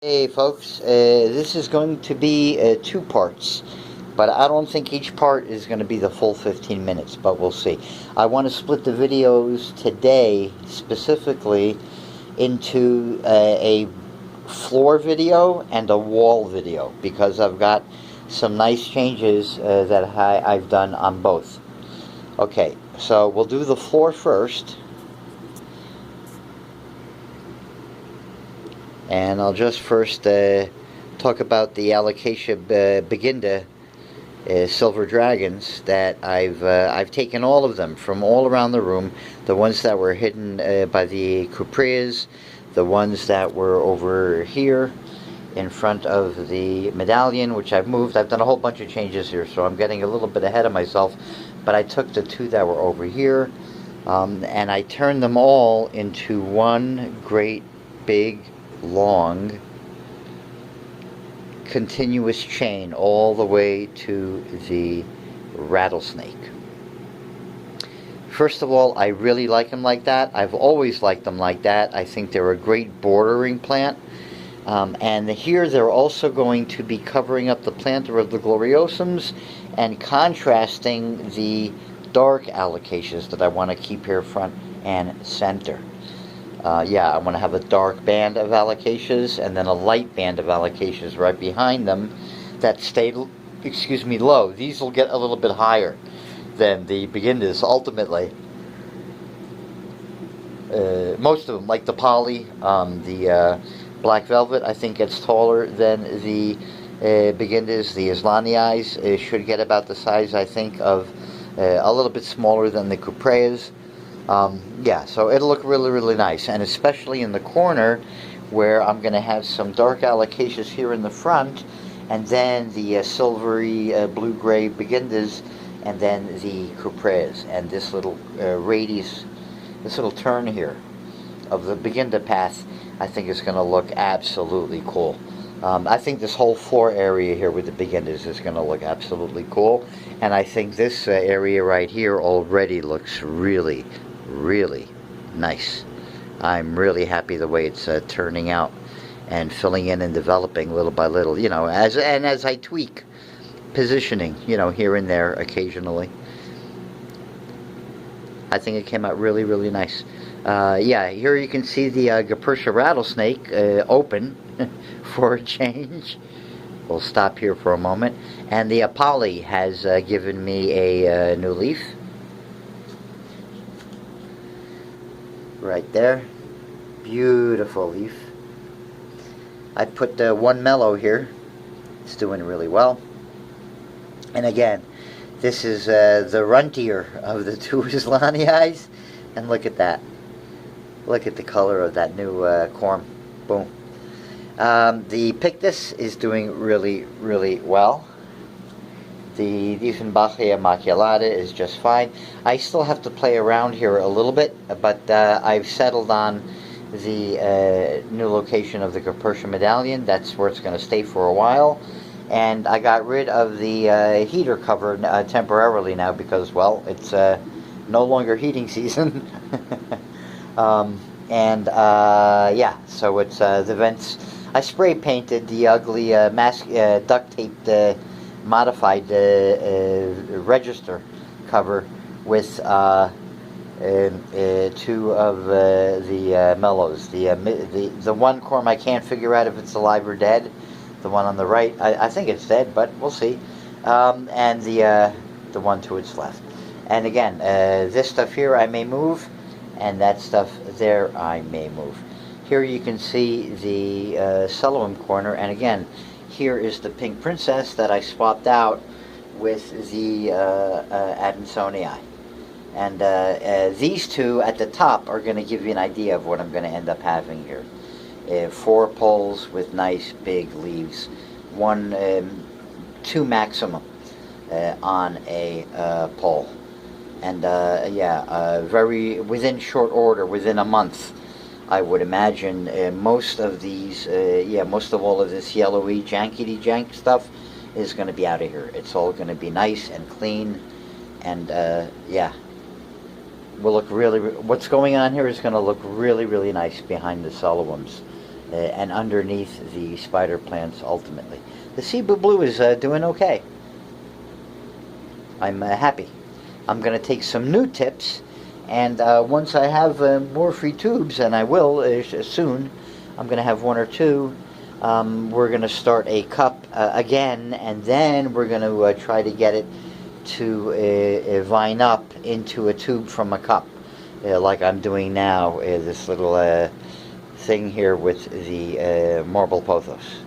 Hey folks, this is going to be two parts, but I don't think each part is going to be the full 15 minutes, but we'll see. I want to split the videos today specifically into a floor video and a wall video because I've got some nice changes that I've done on both. Okay, so we'll do the floor first. And I'll just first talk about the Alocasia beginda silver dragons that I've taken all of them from all around the room. The ones that were hidden by the cupreas, the ones that were over here in front of the medallion, which I've moved. I've done a whole bunch of changes here, so I'm getting a little bit ahead of myself. But I took the two that were over here, and I turned them all into one great big long continuous chain all the way to the rattlesnake. First of all, I really like them like that. I've always liked them like that. I think they're a great bordering plant. And here they're also going to be covering up the planter of the gloriosums and contrasting the dark alocasias that I want to keep here front and center. I want to have a dark band of alocasias and then a light band of alocasias right behind them that stay, low. These will get a little bit higher than the beginners ultimately. Most of them, like the poly, the black velvet, I think gets taller than the beginners. The Islanii should get about the size, I think, of a little bit smaller than the cupreas. So it'll look really, really nice, and especially in the corner where I'm going to have some dark alocasias here in the front, and then the silvery blue-gray begindas, and then the cupreas, and this little radius, this little turn here of the beginda path, I think is going to look absolutely cool. I think this whole floor area here with the beginners is going to look absolutely cool, and I think this area right here already looks really, really nice. I'm really happy the way it's turning out and filling in and developing little by little, as I tweak positioning, here and there occasionally. I think it came out really, really nice. Here you can see the Gapurtia rattlesnake open for a change. We'll stop here for a moment. And the Apolly has given me a new leaf. Right there. Beautiful leaf. I put one mellow here. It's doing really well. And again, this is the runtier of the two Islanii. And look at that. Look at the color of that new corm. Boom. The Pictus is doing really, really well. The Diefenbachia maculata is just fine. I still have to play around here a little bit, but I've settled on the new location of the Gapurtia medallion. That's where it's going to stay for a while. And I got rid of the heater cover temporarily now because, well, it's no longer heating season. So it's the vents. I spray painted the ugly duct taped modified register cover with two of the mellows. The one corm I can't figure out if it's alive or dead. The one on the right, I think it's dead, but we'll see. And the one to its left. And again, this stuff here I may move, and that stuff there I may move. Here you can see the Celoum corner, and again, here is the pink princess that I swapped out with the Adansonii. And these two at the top are going to give you an idea of what I'm going to end up having here. 4 poles with nice big leaves. Two maximum on a pole. And very within short order, within a month, I would imagine most of these, most of all of this yellowy jankety jank stuff is going to be out of here. It's all going to be nice and clean, and will look really. What's going on here is going to look really, really nice behind the Celoums. and underneath the spider plants ultimately. The Cebu Blue is doing okay. I'm happy. I'm going to take some new tips, and once I have more free tubes, and I will soon, I'm going to have one or two. We're going to start a cup again, and then we're going to try to get it to vine up into a tube from a cup, like I'm doing now, this little thing here with the marble pothos.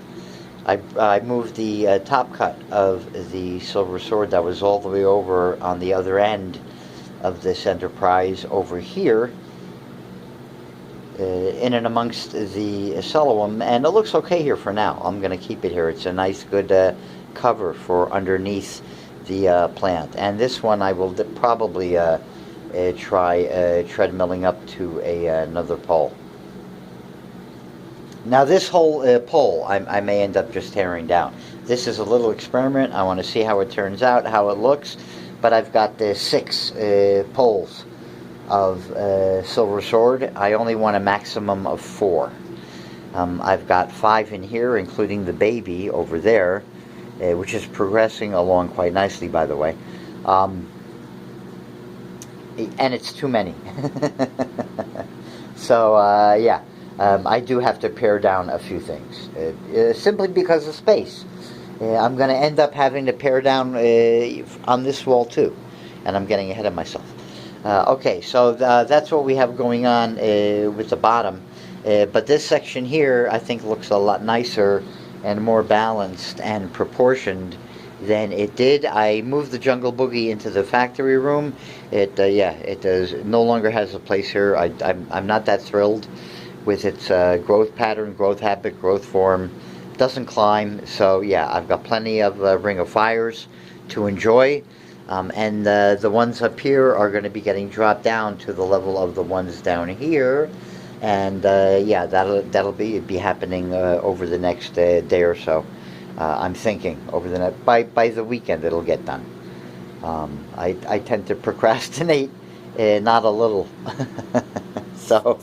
I moved the top cut of the silver sword that was all the way over on the other end of this enterprise over here, in and amongst the cellulum, and it looks okay here for now. I'm going to keep it here. It's a nice, good cover for underneath the plant. And this one I will probably try treadmilling up to another pole. Now this whole pole I may end up just tearing down. This is a little experiment. I want to see how it turns out, how it looks. But I've got 6 poles of silver sword. I only want a maximum of 4. I've got 5 in here, including the baby over there, which is progressing along quite nicely, by the way. And it's too many. So, yeah. I do have to pare down a few things, simply because of space. I'm going to end up having to pare down on this wall too, and I'm getting ahead of myself. Okay, so that's what we have going on with the bottom, but this section here I think looks a lot nicer and more balanced and proportioned than it did. I moved the Jungle Boogie into the factory room. It does no longer has a place here. I'm not that thrilled with its growth pattern, growth habit, growth form. Doesn't climb, so yeah, I've got plenty of Ring of Fires to enjoy, and the ones up here are going to be getting dropped down to the level of the ones down here, and yeah, that'll be happening over the next day or so. I'm thinking over the by the weekend it'll get done. I tend to procrastinate, not a little, so.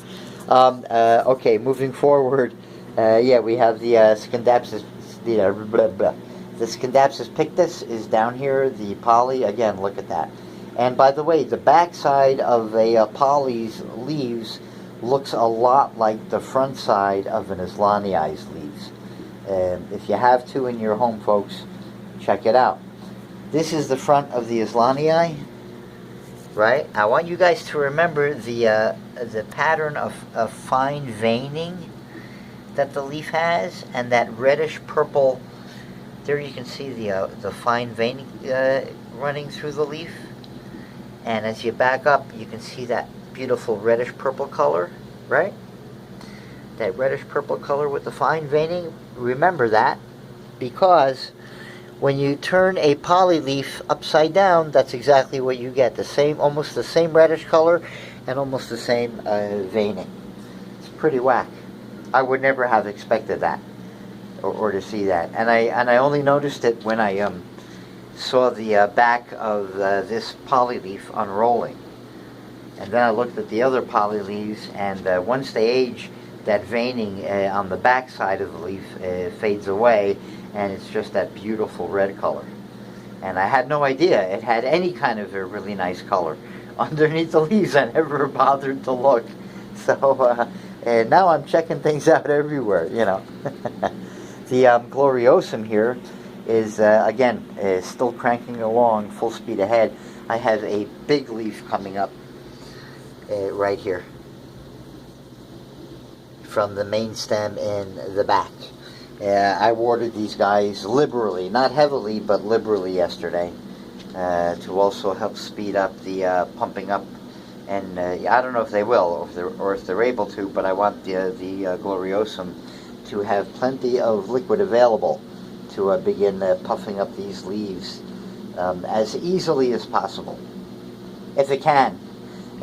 Okay, moving forward, yeah, we have the Scindapsus, the Scindapsus pictus is down here. The poly, again, look at that. And by the way, the backside of a poly's leaves looks a lot like the front side of an Islaniai's leaves. If you have 2 in your home, folks, check it out. This is the front of the Islanii. Right? I want you guys to remember the pattern of fine veining that the leaf has, and that reddish purple. There you can see the fine veining running through the leaf, and as you back up, you can see that beautiful reddish purple color. Right? That reddish purple color with the fine veining. Remember that, because when you turn a poly leaf upside down, that's exactly what you get. Almost the same reddish color, and almost the same veining. It's pretty whack. I would never have expected that, or to see that. And I only noticed it when I saw the back of this poly leaf unrolling. And then I looked at the other poly leaves, and once they age, that veining on the back side of the leaf fades away, and it's just that beautiful red color. And I had no idea it had any kind of a really nice color underneath the leaves. I never bothered to look. So and now I'm checking things out everywhere, you know. The gloriosum here is, again, still cranking along full speed ahead. I have a big leaf coming up right here from the main stem in the back. I watered these guys liberally, not heavily, but liberally yesterday, to also help speed up the pumping up. And I don't know if they will, or if they're able to, but I want the gloriosum to have plenty of liquid available to begin puffing up these leaves as easily as possible, if it can.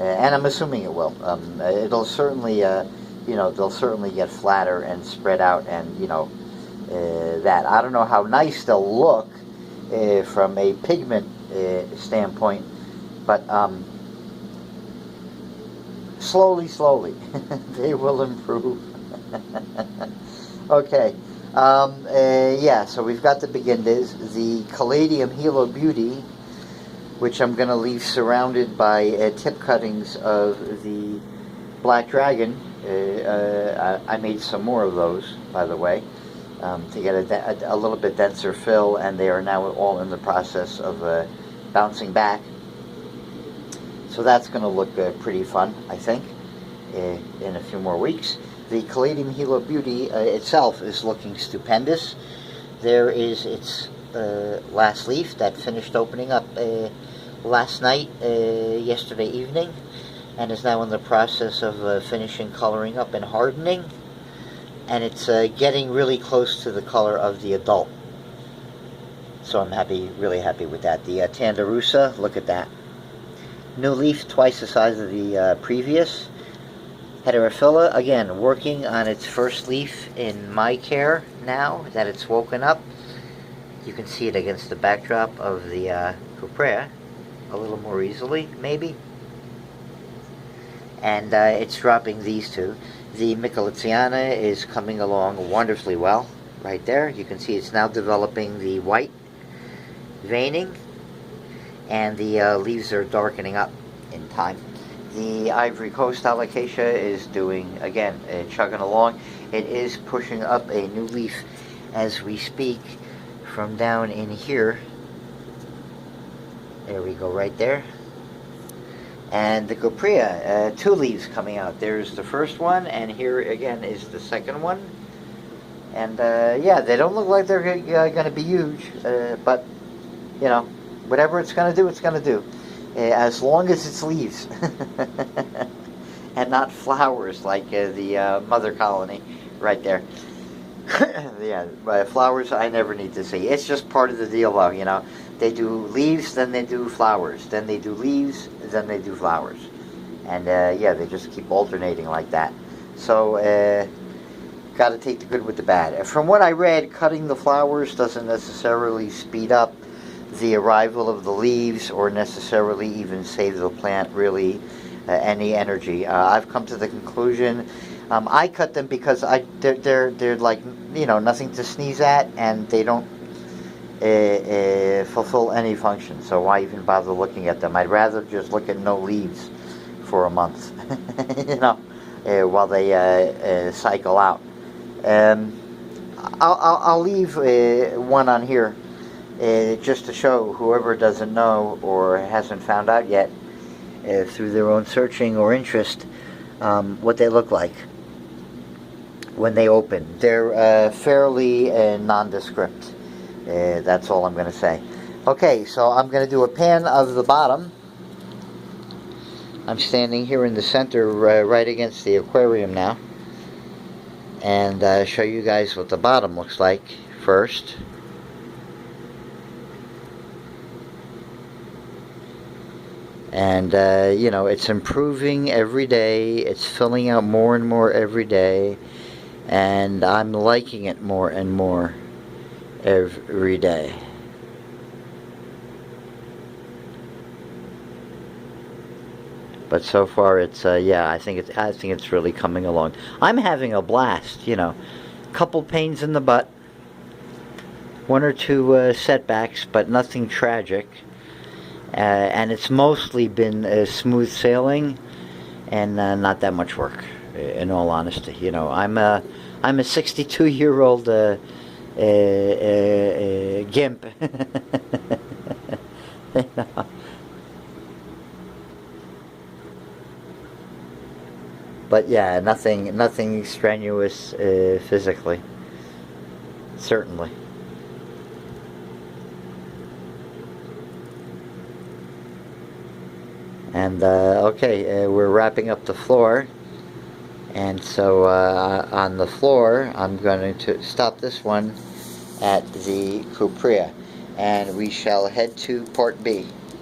And I'm assuming it will. It'll certainly, they'll certainly get flatter and spread out, and that. I don't know how nice they'll look from a pigment standpoint, but slowly, they will improve. Okay. Yeah, so we've got the begindas. The Caladium Hilo Beauty, which I'm going to leave surrounded by tip cuttings of the Black Dragon. I made some more of those, by the way, to get a little bit denser fill, and they are now all in the process of bouncing back. So that's going to look pretty fun, I think, in a few more weeks. The Caladium Hilo Beauty itself is looking stupendous. There is its last leaf that finished opening up last night, yesterday evening, and is now in the process of finishing coloring up and hardening. And it's getting really close to the color of the adult. So I'm happy, really happy with that. The Tandarusa, look at that. New leaf, twice the size of the previous. Heterophila, again, working on its first leaf in my care now that it's woken up. You can see it against the backdrop of the Cuprea a little more easily, maybe. And it's dropping these two. The Michelitziana is coming along wonderfully well. Right there, you can see it's now developing the white veining, and the leaves are darkening up in time. The Ivory Coast Alocasia is doing, again, chugging along. It is pushing up a new leaf as we speak from down in here. There we go, right there. And the Cuprea, two leaves coming out. There's the first one, and here again is the second one. And yeah, they don't look like they're going to be huge, but you know, whatever it's going to do, it's going to do. As long as it's leaves and not flowers like the mother colony right there. Yeah, flowers I never need to see. It's just part of the deal, though, you know. They do leaves, then they do flowers. Then they do leaves, then they do flowers. And yeah, they just keep alternating like that. So, got to take the good with the bad. From what I read, cutting the flowers doesn't necessarily speed up the arrival of the leaves or necessarily even save the plant really any energy. I've come to the conclusion I cut them because they're like, you know, nothing to sneeze at, and they don't fulfill any function. So why even bother looking at them? I'd rather just look at no leaves for a month, you know, while they cycle out. I'll leave one on here. Just to show whoever doesn't know or hasn't found out yet through their own searching or interest what they look like when they open. They're fairly nondescript. That's all I'm going to say. Okay, so I'm going to do a pan of the bottom. I'm standing here in the center right against the aquarium now, and show you guys what the bottom looks like first. And, you know, it's improving every day. It's filling out more and more every day. And I'm liking it more and more every day. But so far, it's, yeah, I think it's really coming along. I'm having a blast, you know. Couple pains in the butt. One or two setbacks, but nothing tragic. And it's mostly been smooth sailing and not that much work, in all honesty. You know, I'm a 62-year-old gimp. You know. But yeah, nothing strenuous physically, certainly. And okay, we're wrapping up the floor, and so on the floor I'm going to stop this one at the Cuprea, and we shall head to Part B.